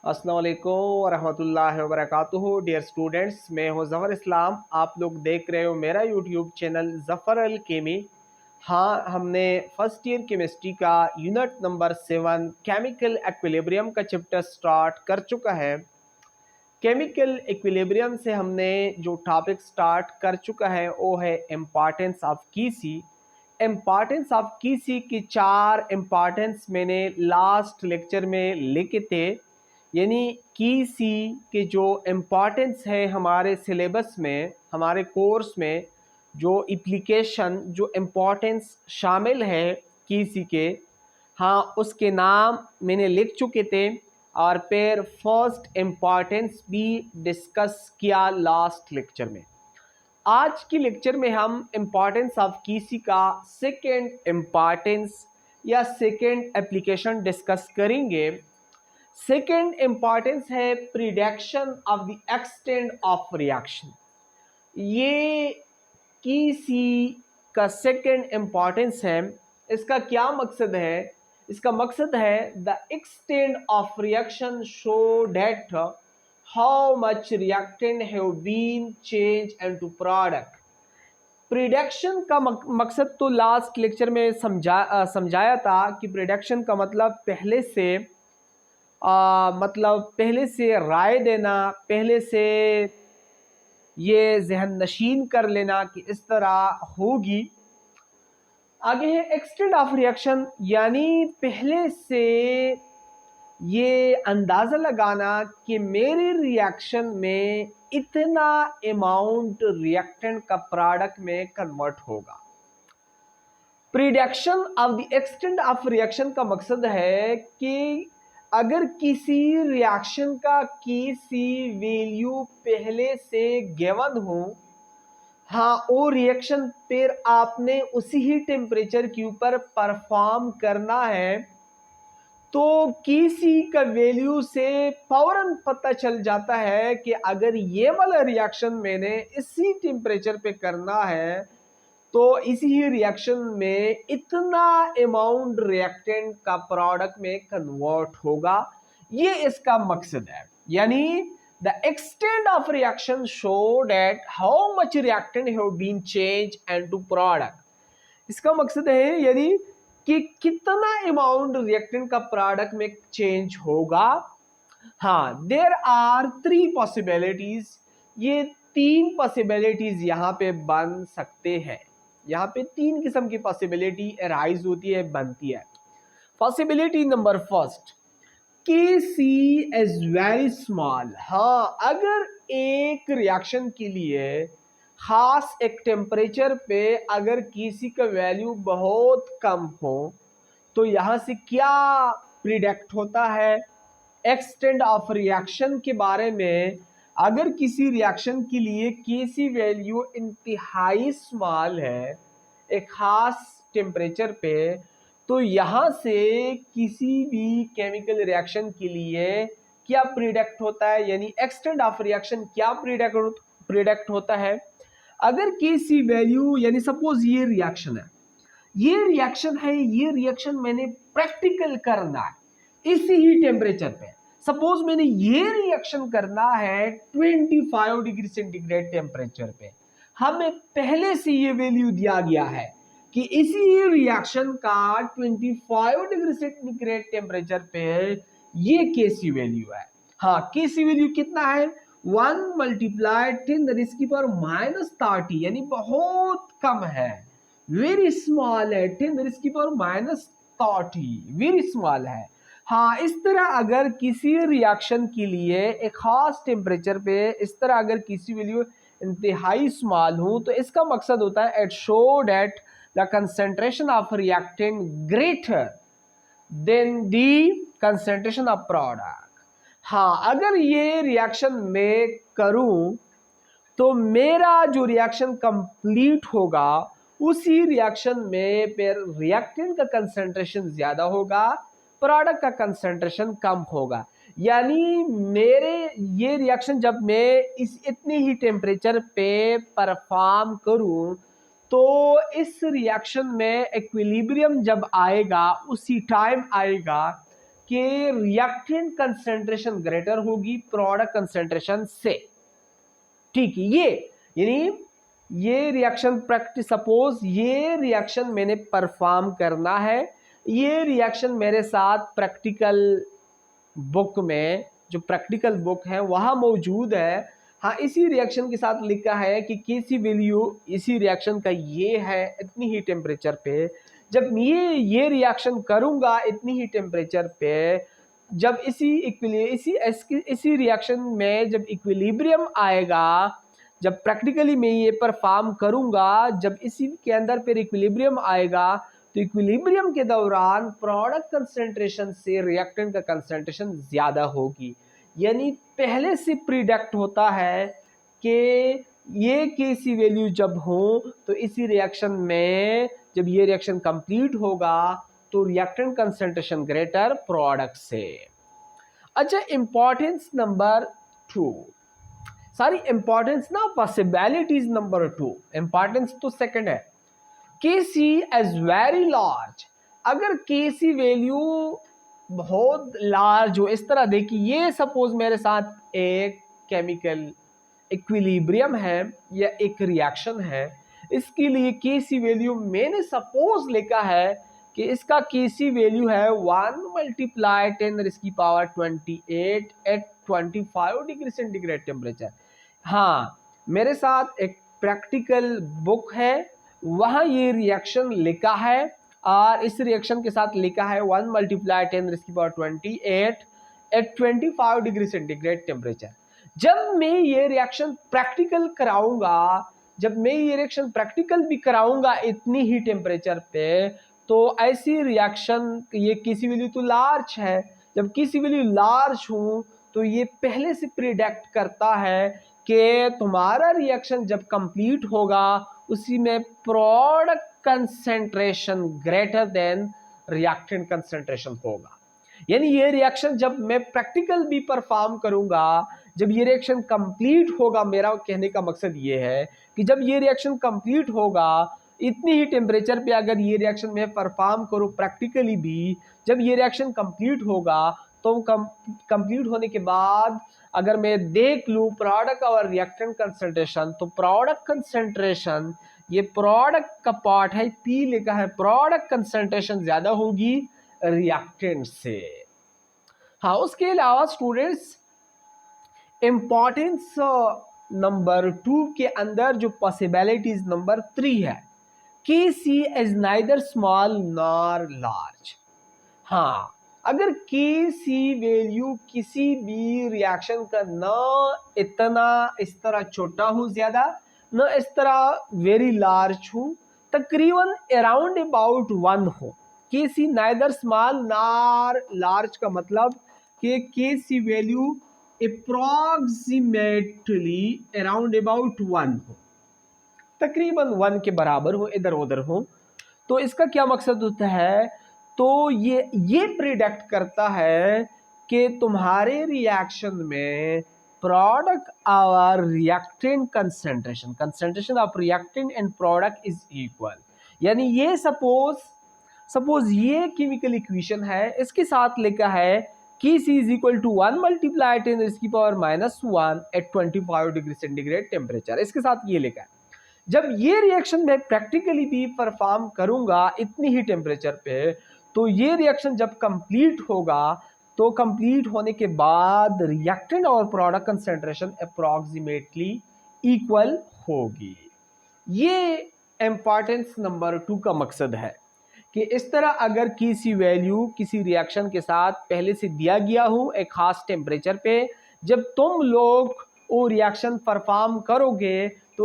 अस्सलाम वालेकुम वरहमतुल्लाहि वबरकातुहू। डियर स्टूडेंट्स, मैं हूं ज़फ़र इस्लाम। आप लोग देख रहे हो मेरा यूट्यूब चैनल ज़फ़र अल केमी। हाँ, हमने फर्स्ट ईयर केमिस्ट्री का यूनिट नंबर 7 केमिकल एक्विलिब्रियम का चैप्टर स्टार्ट कर चुका है। केमिकल इक्विलिब्रियम से हमने जो टॉपिक स्टार्ट कर चुका है वो है इम्पॉर्टेंस ऑफ कीसी। इम्पॉर्टेंस ऑफ कीसी की 4 इम्पॉर्टेंस मैंने लास्ट लेक्चर में लिखे थे। यानी कीसी के जो इम्पॉर्टेंस है हमारे सिलेबस में, हमारे कोर्स में जो एप्लीकेशन, जो इम्पॉर्टेंस शामिल है कीसी के, हाँ उसके नाम मैंने लिख चुके थे और फिर फर्स्ट इम्पॉर्टेंस भी डिस्कस किया लास्ट लेक्चर में। आज की लेक्चर में हम इम्पॉर्टेंस ऑफ कीसी का सेकेंड इम्पॉर्टेंस या सेकेंड एप्लीकेशन डिस्कस करेंगे। सेकेंड इम्पॉर्टेंस है prediction of the extent of reaction. ये कीसी का सेकेंड इम्पॉर्टेंस है। इसका क्या मकसद है? इसका मकसद है the extent of reaction show that how much reactant have been change into product. Prediction का मकसद तो लास्ट लेक्चर में समझाया था कि प्रिडिक्शन का मतलब पहले से राय देना, पहले से ये जहन नशीन कर लेना कि इस तरह होगी। आगे है एक्सटेंट ऑफ रिएक्शन, यानी पहले से ये अंदाज़ा लगाना कि मेरे रिएक्शन में इतना अमाउंट रिएक्टेंट का प्रोडक्ट में कन्वर्ट होगा। Prediction of the extent of reaction का मकसद है कि अगर किसी रिएक्शन का किसी वैल्यू पहले से गिवन हो, हाँ वो रिएक्शन फिर आपने उसी ही टेम्परेचर के ऊपर परफॉर्म करना है, तो किसी का वैल्यू से फौरन पता चल जाता है कि अगर ये वाला रिएक्शन मैंने इसी टेम्परेचर पे करना है तो इसी ही रिएक्शन में इतना अमाउंट रिएक्टेंट का प्रोडक्ट में कन्वर्ट होगा। ये इसका मकसद है। यानी the extent of reaction show that how much reactant have been change into product. इसका मकसद है यानी कि कितना अमाउंट रिएक्टेंट का प्रोडक्ट में चेंज होगा। हाँ, देयर आर 3 पॉसिबिलिटीज। ये 3 पॉसिबिलिटीज यहाँ पे बन सकते हैं। यहाँ पे 3 किस्म की पॉसिबिलिटी अराइज होती है, बनती है। पॉसिबिलिटी नंबर फर्स्ट, के सी इज वेरी स्मॉल। हाँ, अगर एक रिएक्शन के लिए खास एक टेम्परेचर पे अगर किसी का वैल्यू बहुत कम हो तो यहाँ से क्या प्रिडिक्ट होता है एक्सटेंट ऑफ रिएक्शन के बारे में। अगर किसी रिएक्शन के लिए किसी वैल्यू इंतहाई स्मॉल है एक खास टेम्परेचर पे, तो यहाँ से किसी भी केमिकल रिएक्शन के लिए क्या प्रिडिक्ट होता है, यानी एक्सटेंट ऑफ रिएक्शन क्या प्रिडिक्ट होता है। अगर किसी वैल्यू, यानी सपोज ये रिएक्शन है, ये रिएक्शन मैंने प्रैक्टिकल करना है इसी ही टेम्परेचर पे। सपोज मैंने ये रिएक्शन करना है 25 डिग्री सेंटीग्रेड टेम्परेचर पे। हमें पहले से ये वैल्यू दिया गया है कि इसी रिएक्शन का 25 डिग्री सेंटीग्रेड टेम्परेचर पे ये केसी वैल्यू है। हाँ, केसी वैल्यू कितना है? 1 मल्टीप्लाइड 10⁻⁻30, यानी बहुत कम है, वेरी स्मॉल है। 10⁻⁻30 वेरी स्मॉल है। हाँ, इस तरह अगर किसी रिएक्शन के लिए एक खास टेम्परेचर पे इस तरह अगर किसी वैल्यू इंतहाई स्मॉल हो तो इसका मकसद होता है it show that the concentration of reactant greater than the concentration of product. हाँ, अगर ये रिएक्शन मैं करूं तो मेरा जो रिएक्शन कंप्लीट होगा उसी रिएक्शन में फिर रिएक्टेंट का कंसेंट्रेशन ज्यादा होगा, प्रोडक्ट का कंसेंट्रेशन कम होगा। यानी मेरे ये रिएक्शन जब मैं इस इतने ही टेम्परेचर पे परफॉर्म करूं तो इस रिएक्शन में इक्विलिब्रियम जब आएगा उसी टाइम आएगा कि रिएक्टेंट कंसेंट्रेशन ग्रेटर होगी प्रोडक्ट कंसेंट्रेशन से। ठीक है, यानी ये रिएक्शन प्रैक्टिस, सपोज ये रिएक्शन मैंने परफॉर्म करना है, ये रिएक्शन मेरे साथ प्रैक्टिकल बुक में, जो प्रैक्टिकल बुक है वहां मौजूद है। हाँ, इसी रिएक्शन के साथ लिखा है कि केसी वैल्यू इसी रिएक्शन का ये है इतनी ही टेम्परेचर पे। जब ये रिएक्शन करूंगा इतनी ही टेम्परेचर पे, जब इसी रिएक्शन में जब इक्विलिब्रियम आएगा, जब प्रैक्टिकली मैं ये परफॉर्म करूंगा, जब इसी के अंदर फिर इक्विलिब्रियम आएगा, तो इक्विलिब्रियम के दौरान प्रोडक्ट कंसेंट्रेशन से रिएक्टेंट का कंसेंट्रेशन ज्यादा होगी। यानी पहले से प्रिडिक्ट होता है कि ये केसी वैल्यू जब हो तो इसी रिएक्शन में जब ये रिएक्शन कंप्लीट होगा तो रिएक्टेंट कंसेंट्रेशन ग्रेटर प्रोडक्ट से। अच्छा, इंपॉर्टेंस नंबर 2, सारी इंपॉर्टेंस ना पॉसिबिलिटीज नंबर 2, इंपॉर्टेंस तो सेकंड है। केसी एज वेरी लार्ज, अगर केसी वैल्यू बहुत लार्ज हो, इस तरह देखिए, ये सपोज मेरे साथ एक केमिकल इक्विलिब्रियम है या एक रिएक्शन है, इसके लिए केसी वैल्यू मैंने सपोज लिखा है कि इसका केसी वैल्यू है 1 multiply 10⁻28 at 25 degree centigrade temperature. हाँ, मेरे साथ एक प्रैक्टिकल बुक है, वहां ये रिएक्शन लिखा है और इस रिएक्शन के साथ लिखा है 1 multiply 10⁻28 at 25 degree centigrade temperature. जब मैं ये रिएक्शन प्रैक्टिकल कराऊंगा, जब मैं ये रिएक्शन प्रैक्टिकल भी कराऊंगा इतनी ही टेम्परेचर पे, तो ऐसी रिएक्शन, ये किसी वैल्यू तो लार्ज है, जब किसी वैल्यू लार्ज हो तो ये पहले से प्रिडिक्ट करता है कि तुम्हारा रिएक्शन जब कंप्लीट होगा उसी में product concentration greater than reactant concentration होगा। यानी ये रिएक्शन जब मैं प्रैक्टिकल भी परफॉर्म करूंगा, जब ये रिएक्शन कंप्लीट होगा, मेरा कहने का मकसद ये है कि जब ये रिएक्शन कंप्लीट होगा इतनी ही टेम्परेचर पे अगर ये रिएक्शन मैं परफॉर्म करूं प्रैक्टिकली भी, जब ये रिएक्शन कंप्लीट होगा तो कंप्लीट होने के बाद अगर मैं देख लूं प्रोडक्ट और रिएक्टेंट कंसेंट्रेशन, तो प्रोडक्ट कंसेंट्रेशन, ये प्रोडक्ट का पार्ट है, पी लिखा है, प्रोडक्ट कंसेंट्रेशन ज्यादा होगी रिएक्टेंट से। हाँ, उसके अलावा स्टूडेंट्स इंपॉर्टेंस नंबर 2 के अंदर जो पॉसिबिलिटीज नंबर 3 है, K C is neither small nor large. हाँ, अगर के सी वैल्यू किसी भी रिएक्शन का न इतना इस तरह छोटा हो ज्यादा, न इस तरह वेरी लार्ज हो, तकरीबन अराउंड अबाउट 1 हो, के सी नाइदर स्मॉल नॉर लार्ज का मतलब कि के सी वैल्यू अप्रॉक्सीमेटली अराउंड अबाउट 1 हो, तकरीबन 1 के बराबर हो, इधर उधर हो। तो इसका क्या मकसद होता है, तो ये प्रिडिक्ट करता है कि तुम्हारे रिएक्शन में प्रोडक्ट और reactant concentration of reactant and product is equal. यानी ये सपोज ये केमिकल इक्वेशन है, इसके साथ लिखा है कि C is equal to 1 multiply 10⁻⁻1 at 25 degree centigrade temperature, इसके साथ ये लिखा है। जब ये रिएक्शन मैं प्रैक्टिकली भी परफॉर्म करूंगा इतनी ही टेम्परेचर पे, तो ये रिएक्शन जब कंप्लीट होगा तो कंप्लीट होने के बाद रिएक्टेंट और प्रोडक्ट कंसेंट्रेशन अप्रॉक्सीमेटली इक्वल होगी। ये इंपॉर्टेंस नंबर 2 का मकसद है कि इस तरह अगर किसी वैल्यू किसी रिएक्शन के साथ पहले से दिया गया हो एक खास टेम्परेचर पे, जब तुम लोग वो रिएक्शन परफॉर्म करोगे तो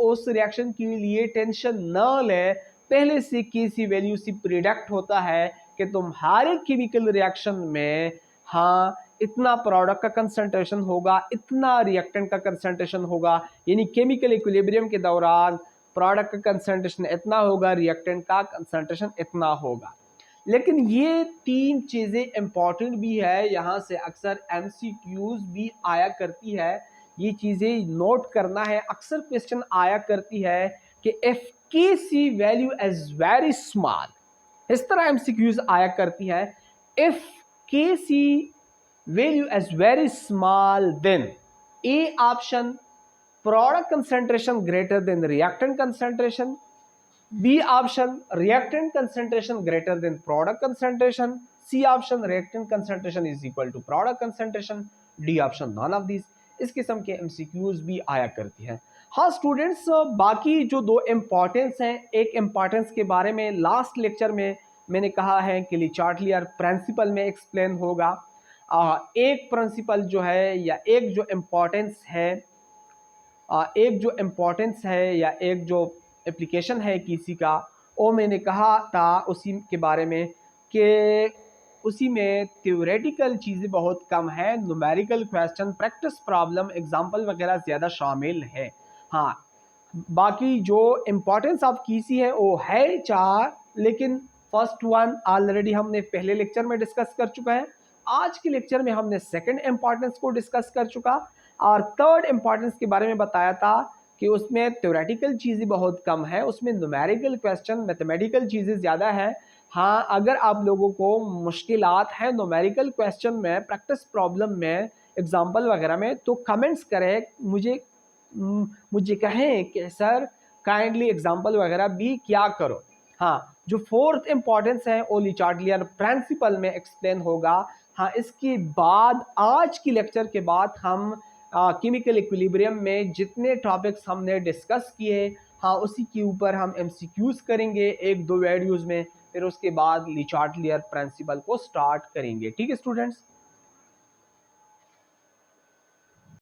उस रिएक्शन के लिए टेंशन न ले, पहले से किसी वैल्यू से प्रिडिक्ट होता है कि तुम्हारे केमिकल रिएक्शन में हाँ इतना प्रोडक्ट का कंसंट्रेशन होगा, इतना रिएक्टेंट का कंसंट्रेशन होगा, यानी केमिकल इक्विलिब्रियम के दौरान प्रोडक्ट का कंसंट्रेशन इतना होगा, रिएक्टेंट का कंसंट्रेशन इतना होगा। लेकिन ये 3 चीजें इंपॉर्टेंट भी है, यहाँ से अक्सर एमसीक्यूज भी आया करती है, ये चीजें नोट करना है। अक्सर क्वेश्चन आया करती है कि इफ के सी वैल्यू इज वेरी स्मॉल, इस तरह एमसीक्यूज आया करती है, if Kc value as very small, then A option, product concentration greater than the reactant concentration, B option, reactant concentration greater than product concentration, C option, reactant concentration is equal to product concentration, D option, none of these। इस किस्म के MCQs भी आया करती हैं। हाँ students, बाकी जो दो इम्पॉर्टेंस हैं, एक इम्पॉर्टेंस के बारे में लास्ट लेक्चर में मैंने कहा है कि Le Chatelier प्रिंसिपल में एक्सप्लेन होगा। एक प्रिंसिपल जो है या एक जो इम्पॉर्टेंस है, एक जो इम्पोर्टेंस है या एक जो एप्लीकेशन है किसी का, वो मैंने कहा था उसी के बारे में कि उसी में थ्योरेटिकल चीज़ें बहुत कम है, numerical question, practice problem, example वगैरह ज़्यादा शामिल है। हाँ, बाकी जो इम्पोर्टेंस ऑफ कीसी है वो है 4, लेकिन फर्स्ट वन ऑलरेडी हमने पहले लेक्चर में डिस्कस कर चुका है। आज के लेक्चर में हमने सेकंड इम्पॉर्टेंस को डिस्कस कर चुका और थर्ड इम्पॉर्टेंस के बारे में बताया था कि उसमें थ्योरेटिकल चीज़ें बहुत कम है, उसमें न्यूमेरिकल क्वेश्चन, मैथमेटिकल चीज़ें ज़्यादा है। हाँ, अगर आप लोगों को मुश्किलात हैं न्यूमेरिकल क्वेश्चन में, प्रैक्टिस प्रॉब्लम में, एग्जाम्पल वगैरह में, तो कमेंट्स करें, मुझे कहें कि सर काइंडली एग्जाम्पल वगैरह भी क्या करो। हाँ, जो फोर्थ इम्पॉर्टेंस है वो Le Chatelier प्रिंसिपल में एक्सप्लेन होगा। हाँ, इसके बाद आज की लेक्चर के बाद हम केमिकल इक्विलिब्रियम में जितने टॉपिक्स हमने डिस्कस किए, हाँ उसी के ऊपर हम MCQs करेंगे एक दो वीडियोज़ में, फिर उसके बाद Le Chatelier प्रिंसिपल को स्टार्ट करेंगे। ठीक है स्टूडेंट्स।